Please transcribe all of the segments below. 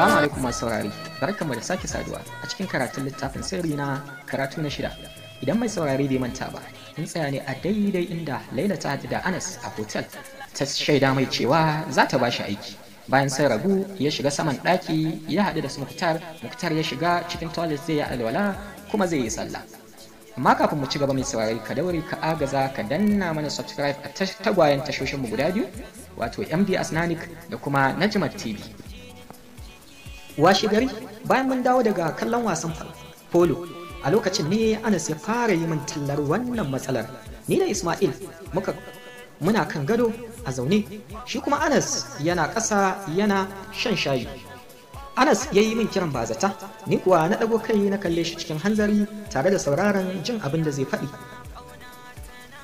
Assalamu alaikum masu saurari, barkanmu da sake saduwa a cikin karatun littafin sirri na karatu na 6. Idan mai saurari bai manta ba, in tsaya ne a daidai inda Laila ta haɗu da Anas a hotel ta shaida mai cewa za ta bashi aiki. Bayan sai rabu ya shiga saman ɗaki ya haɗu da su Muktar ya shiga cikin toilet zai yi alwala kuma zai yi sallah. Amma kafin mu ci gaba mai saurari ka daure ka agaza ka danna mana subscribe a tagwayen tashoshinmu guda biyu, wato MD Asnanik da kuma Najmat TV. Washe gari bayan mun dawo daga kallon wasan polo a lokacin ne Anas ya fara yi min tallar wannan matsalar. Ni da Ismail muna kan gado a zaune, shi kuma Anas yana ƙasa yana shan shayi. Anas ya yi min kiran bazata, ni kuwa na ɗago kai na kalle shi cikin hanzari tare da sauraron jin abin da zai faɗi.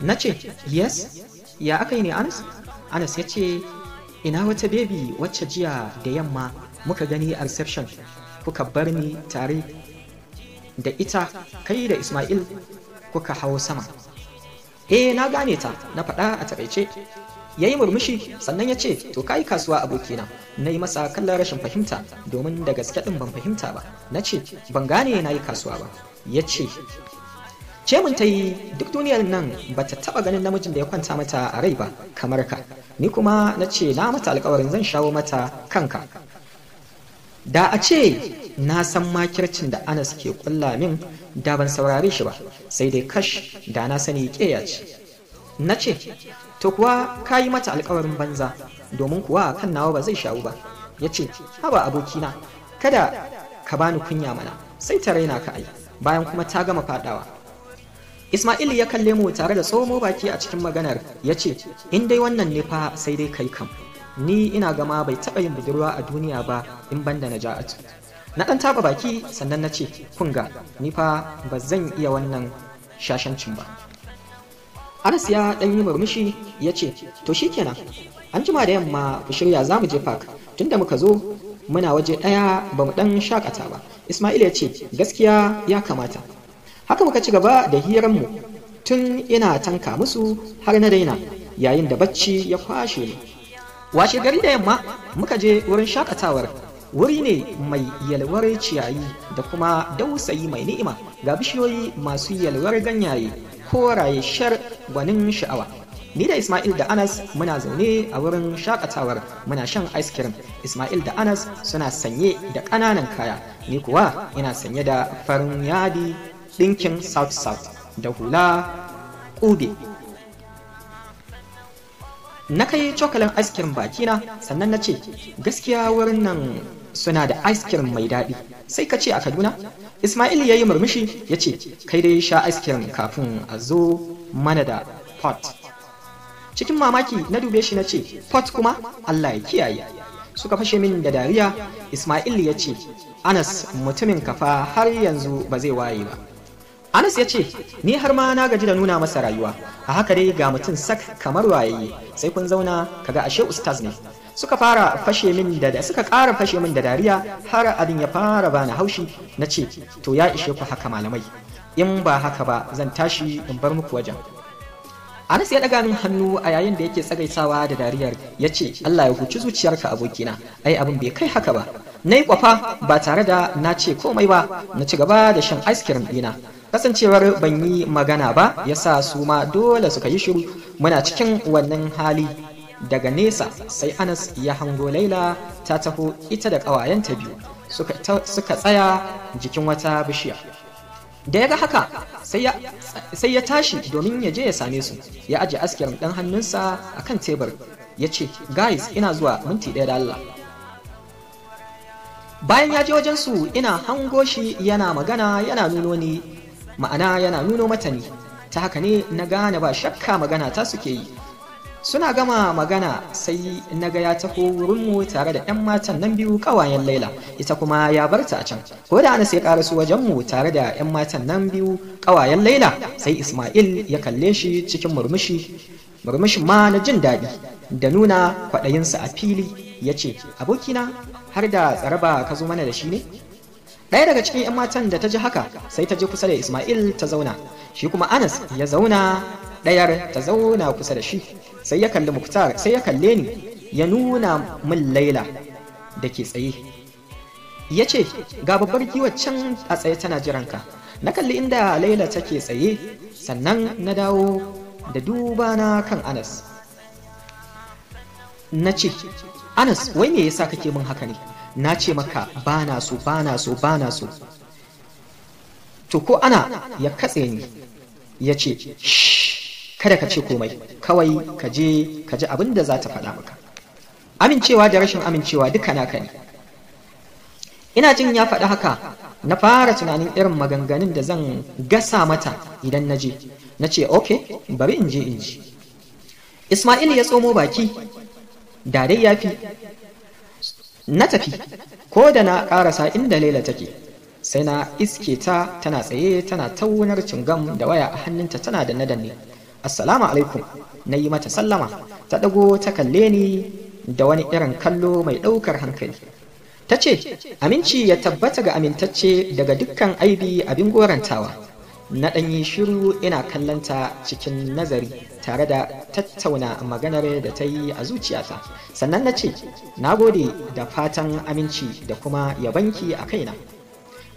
Na ce, yes, ya aka yi ne Anas? Anas ya ce, ina wata bebi wacce jiya da yamma muka gani a reception kuka bar ni tare da ita kai da Ismail kuka hawo sama. Na gane ta, na faɗa a taƙaice. Ya yi murmushi sannan ya ce, to ka yi kasuwa abokina. Na yi masa kallon rashin fahimta domin da gaske ɗin ban fahimta ba. Na ce, ban gane na yi kasuwa ba. Ya ce mun ta yi duk duniyar nan ba ta taɓa ganin namijin da ya kwanta mata a rai ba kamar ka. Ni kuma na ce na mata alkawarin zan shawo mata kanka. Da a ce na san makircin da Anas ke kulla min da ban saurare shi ba, sai dai kash da na sani ƙeya ce. Na ce, to kuwa ka yi mata alkawarin banza, domin kuwa kan nawa ba zai shawo ba. Ya ce, haba abokina, kada ka bani kunya mana, sai ta raina ka ai, bayan kuma ta gama faɗawa. Ismail ya kalle mu tare da tsomo baki a cikin maganar, ya ce, in dai wannan ne fa sai dai kai kam. Ni ina gama bai taɓa yin budurwa a duniya ba in banda Naja'atu. Na ɗan taɓa baki sannan na ce, kunga, ni fa ba zan iya wannan shashancin ba. Anas ya ɗan yi murmushi ya ce, to shi kenan, an jima da yamma ku shirya za mu je park, tunda muka zo muna waje ɗaya ba mu ɗan shakata ba. Ismail ya ce, gaskiya ya kamata. Haka muka ci gaba da hiranmu tun ina tanka musu har na daina, yayin da bacci ya kwashe ni. Washe gari da yamma muka je wurin shakatawar. Wuri ne mai yalwar ciyayi da kuma dausayi mai ni'ima, ga bishiyoyi masu yalwar ganyaye koraye shar gwanin sha'awa. Ni da Ismail da Anas muna zaune a wurin shakatawar muna shan ice cream. Ismail da Anas suna sanye da ƙananan kaya, ni kuwa ina sanye da farin yadi ɗinkin south da hula ƙube. Na kai cokalin ice cream bakina sannan na ce, gaskiya wurin nan suna da ice cream mai daɗi, sai ka ce a Kaduna? Ismail ya yi murmushi ya ce, kai dai sha ice cream kafin a zo mana da pot. Cikin mamaki na dube shi na ce, pot kuma? Allah ya kiyaye. Suka fashe min da dariya. Ismail ya ce, Anas mutumin kafa har yanzu ba zai waye ba. Anas ya ce, ni har ma na gaji da nuna masa rayuwa, a haka dai ga mutum sak kamar wayayye, sai kun zauna kaga ashe ustaz ne. Suka ƙara fashe min da dariya har abin ya fara bani haushi. Na ce, to ya ishe ku haka malamai, in ba haka ba zan tashi in bar muku wajen. Anas ya ɗaga min hannu a yayin da yake tsagaitawa da dariyar, ya ce, Allah ya huci zuciyarka abokina, ai abin bai kai haka ba. Na yi kwafa ba tare da na ce komai ba, na ci gaba da shan ice cream ɗina. Kasancewar ban yi magana ba ya sa su ma dole suka yi shiru. Muna cikin wannan hali daga nesa sai Anas ya hango Laila ta taho ita da ƙawayenta biyu suka tsaya jikin wata bishiya. Da ya ga haka sai ya tashi domin ya je ya same su, ya aje askirin ɗan hannunsa a kan tebur ya ce, guys ina zuwa minti ɗaya da Allah. Bayan ya je wajensu ina hango shi yana magana yana nuno ni, ma'ana yana nuno mata ni, ta haka ne na gane ba shakka magana ta suke yi. Suna gama magana sai na ga ya taho wurinmu tare da 'yan matan nan biyu ƙawayen Laila, ita kuma ya bar ta a can. Ko da Anas ya ƙarasu wajenmu tare da 'yan matan nan biyu ƙawayen Laila, sai Ismail ya kalle shi cikin murmushin ma na jin daɗi da nuna kwaɗayinsa a fili. Ya ce, abokina har da tsaraba ka zo mana da shi ne? Ɗaya daga cikin 'yan matan da ta ji haka sai ta je kusa da Ismail ta zauna, shi kuma Anas ya zauna, ɗayar ta zauna kusa da shi. Sai ya kalli Muktar, sai ya kalle ni, ya nuna min Laila da ke tsaye. ya ce ga babbar giwar can a tsaye tana jiranka. Na kalli inda Laila take tsaye, sannan na dawo da duba na kan Anas. Na ce, Anas, wai me yasa kake min haka ne? Na ce maka bana so. To ko ana ya katse ni, ya ce, kada ka ce komai, kawai ka je ka ji abin da za ta faɗa maka. Amincewa da rashin amincewa duka naka ne. Ina jin ya faɗi haka, na fara tunanin irin maganganun da zan gasa mata idan na je. Na ce, ok, bari in ji. Ismail ya tsomo baki, da dai ya fi. Na tafi, ko da na ƙarasa inda Laila take, sai na iske ta tana tsaye tana taunar cingam da waya a hannunta tana da nadanne. Assalamu alaikum, na yi mata sallama, ta ɗago ta kalle ni da wani irin kallo mai ɗaukar hankali. Ta ce, aminci ya tabbata ga amintacce daga dukkan aibi abin gorantawa. Na ɗanyi shiru ina kallonta cikin nazari tare da tattauna maganar da ta yi a zuciyata. Sannan na ce, na gode da fatan aminci da kuma yabanki a kaina.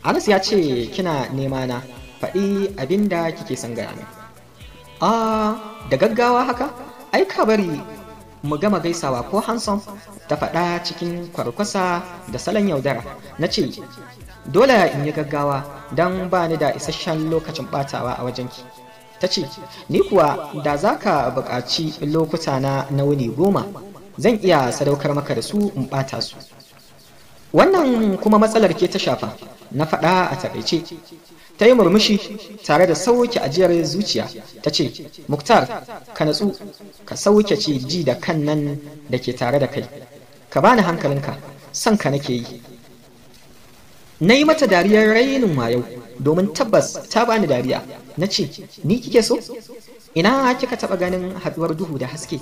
Anas ya ce kina nema na, faɗi abin da kike son gaya min. Da gaggawa haka? Ai ka bari mu gama gaisawa ko Hanson, ta faɗa cikin kwarkwasa da salon yaudara. Na ce, dole in yi gaggawa don ba ni da isasshen lokacin ɓatawa a wajenki. Ta ce, ni kuwa da za ka buƙaci lokuta na wuni 10, zan iya sadaukar maka da su in ɓata su. Wannan kuma matsalar ke ta shafa, na faɗa a taƙaice. Ta yi murmushi tare da sauke ajiyar zuciya. Ta ce, Muktar, ka natsu, ka sauke ji da kan nan da ke tare da kai. Ka bani hankalinka, son ka nake yi. Na yi mata dariyar rainin wayau, domin tabbas ta bani dariya. Na ce, ni kike so? Ina kika taɓa ganin haɗuwar duhu da haske?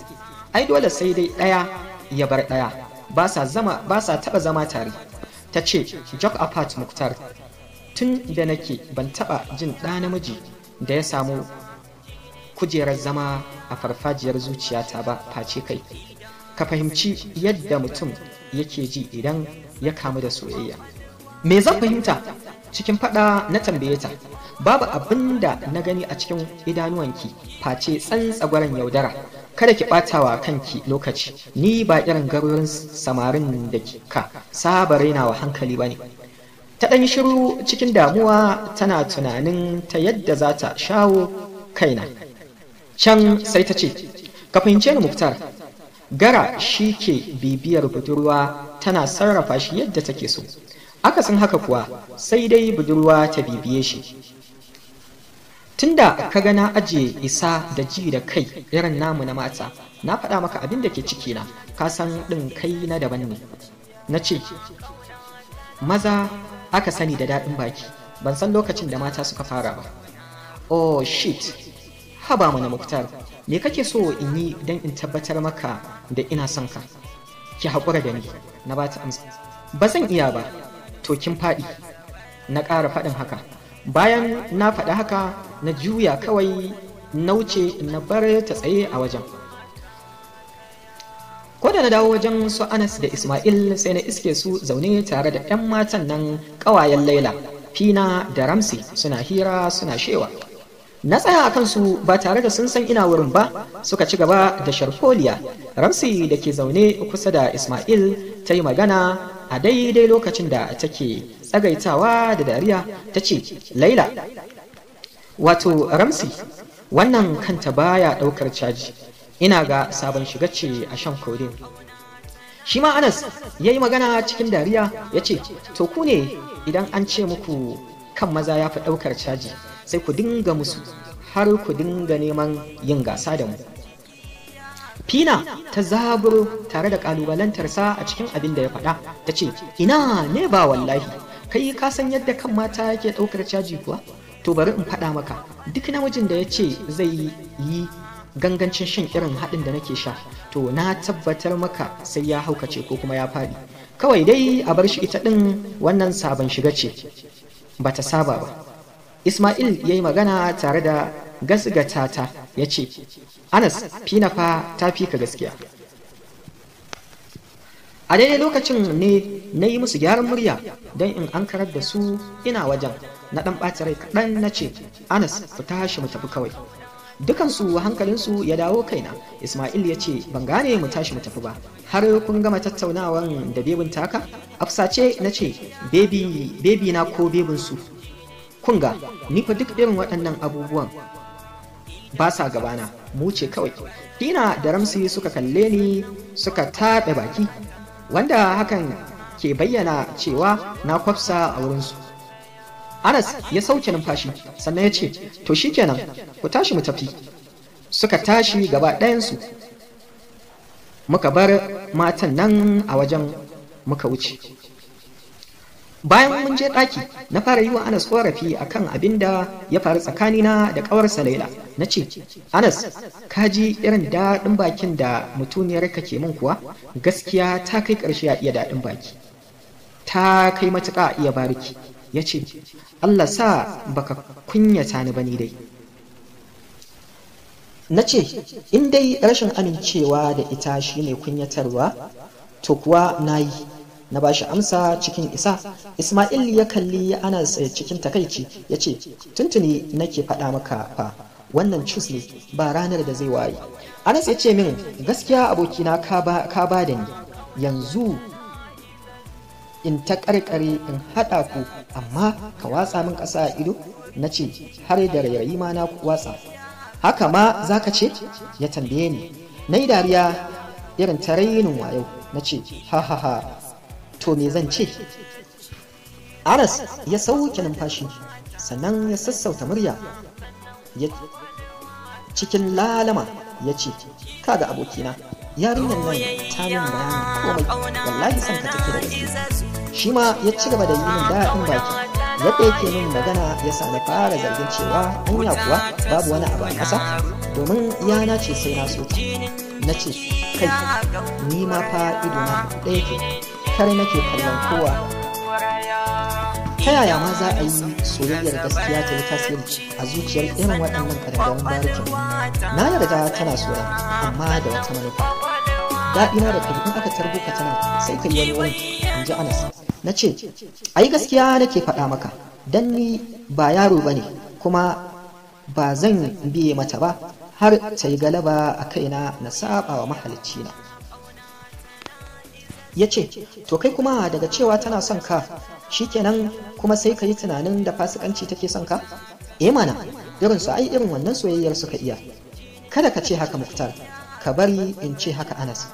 Ai dole sai dai ɗaya ya bar ɗaya, ba sa taɓa zama tare. Ta ce, Joke apart Muktar, tun da nake ban taɓa jin ɗa namiji da ya samu kujerar zama a farfajiyar zuciyata ba face kai. Ka fahimci yadda mutum yake ji idan ya kamu da soyayya. Me zan fahimta? Cikin faɗa na tambaye ta. Babu abin da na gani a cikin idanuwanki face tsantsagwaren yaudara. Kada ki ɓatawa kanki lokaci, ni ba irin garurin samarin da ka saba rainawa hankali ba ne. Ta ɗan shiru cikin damuwa tana tunanin ta yadda za ta shawo kaina. Can sai ta ce, ka fahimce ni Muktar, gara shi ke bibiyar budurwa tana sarrafa shi yadda take so. Akasin haka kuwa sai dai budurwa ta bibiye shi. Tunda ka ga na ajiye isa da ji da kai irin namu na mata, na faɗa maka abin da ke cikina, ka san ɗin kai na daban ne. Na ce, maza aka sani da daɗin baki, ban san lokacin da mata suka fara ba. Oh shit, haba mana Muktar, me kake so in yi don in tabbatar maka da ina son ka? Ki haƙura da ni, na ba ta amsa. Ba zan iya ba, to kin faɗi. Na ƙara faɗin haka. Bayan na faɗi haka, na juya kawai na wuce na bar ta tsaye a wajen. Ko da na dawo wajen su Anas da Ismail sai na iske su zaune tare da 'yan matan nan ƙawayen Laila, Fina da Ramsi suna hira suna shewa. Na tsaya a kansu ba tare da sun san ina wurin ba, suka ci gaba da sharfoliya. Ramsi da ke zaune kusa da Ismail ta yi magana a daidai lokacin da take tsagaitawa da dariya. Ta ce, Laila, wato Ramsi, wannan kanta baya ɗaukar caji. Ina ga sabon shiga ce a shan kodin. Shi ma Anas ya yi magana cikin dariya ya ce, to ku ne idan an ce muku kan maza ya fi ɗaukar caji, sai ku dinga musu har ku dinga neman yin gasa da mu. Fina ta zaburo tare da ƙalubalantarsa a cikin abin da ya faɗa. Ta ce, ina ne ba wallahi, kai ka san yadda kan mata yake ɗaukar caji kuwa? To bari in faɗa maka, duk namijin da ya ce zai yi gangancin shan irin haɗin da nake sha, to na tabbatar maka sai ya haukace ko kuma ya faɗi. Kawai dai a bar shi ita ɗin wannan sabon shiga ce, ba ta saba ba. Ismail ya yi magana tare da gasgata ta ya ce, Anas, Fina fa ta fi ka gaskiya. A daidai lokacin ne na yi musu gyaran murya don in an karar da su ina wajen, na ɗan ɓata rai kaɗan na ce, Anas ku tashi mu tafi kawai. Dukansu hankalinsu ya dawo kaina. Ismail ya ce, ban gane mu tashi mu tafi ba, har kun gama tattaunawan da bebin taka? Afsace na ce, bebi na ko bebin su? Kun ga, ni fa duk irin waɗannan abubuwan ba sa gabana, mu ce kawai. Dina da Ramsi suka kalle ni suka taɓe baki, wanda hakan ke bayyana cewa na kwafsa a wurinsu. Anas ya sauke numfashi sannan ya ce, to shikenan ku tashi mu tafi. Suka tashi gaba ɗayansu, muka bar matan nan a wajen muka wuce. Bayan mun je ɗaki na fara yi wa Anas korafi akan abin da ya faru tsakanina da ƙawarsa Laila. Na ce, Anas, ka ji irin daɗin bakin da mutuniyar ka ke min kuwa? Gaskiya ta kai ƙarshe a iya daɗin baki, ta kai matuƙa a iya bariki. Ya ce, Allah sa baka kunyata ni bane dai. Na ce, in dai rashin amincewa da ita shine kunyatarwa, to kuwa na yi. Na ba shi amsa cikin isa. Ismail ya kalli Anas cikin takaici ya ce, tuntuni nake faɗa maka fa, wannan cus ne, ba ranar da zai waye. Anas ya ce min, gaskiya abokina ka ba da ni, yanzu in ta ƙarƙare in haɗa ku, amma ka watsa min ƙasa a ido? Na ce, har da rairayi ma na watsa. Haka ma za ka ce? Ya tambaye ni. Na yi dariya irin ta rainin wayo. Na ce, ha ha ha, to me zan ce? Anas ya sauke numfashi sannan ya sassauta murya cikin lalama ya ce, kaga abokina, yarinyar nan ta min bayanin komai, wallahi son ka take da gaske. Shi ma ya ci gaba da yi min daɗin baki. Yadda yake min magana ya sa na fara zargin cewa anya kuwa babu wani abu a ƙasa, domin yana ce sai na so ta. Na ce, kai, ni ma fa ido na ɗaya ke, kare nake kallon kowa. Ta yaya ma za a yi soyayyar gaskiya ta yi tasiri a zuciyar irin waɗannan ƙaddaran barikin? Na yarda tana sora, amma da wata manufa. Daɗina da kai in aka tarbo ka tana sai ka yi wani wani, in ji Anas. Na ce, ai gaskiya nake faɗa maka, dan ni ba yaro ba ne, kuma ba zan biye mata ba har ta yi galaba a kaina na saba wa mahalicci na. Ya ce, to kai kuma daga cewa tana son ka, shikenan kuma sai ka yi tunanin da fasikanci take son ka? Mana, irinsu ai irin wannan soyayyar suka iya. Kada ka ce haka Muktar, ka bari in ce haka Anas.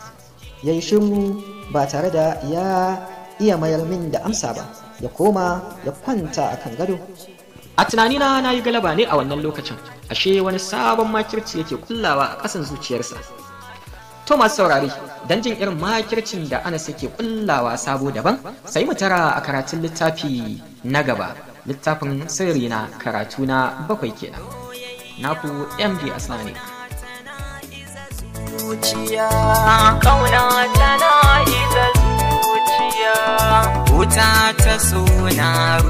Ya yi shiru ba tare da ya iya mayar min da amsa ba, ya koma ya kwanta a kan gado. A tunanina na yi galaba ne a wannan lokacin, ashe wani sabon makirci yake kullawa a ƙasan zuciyarsa. To masu saurari, don jin irin makircin da Anas yake kullawa sabo daban, sai mu tara a karatun littafi na gaba, littafin sirri na karatu na 7 kenan. Naku MD Asnanik. Zuciya, kauna tana iza zuciya, wuta ta suna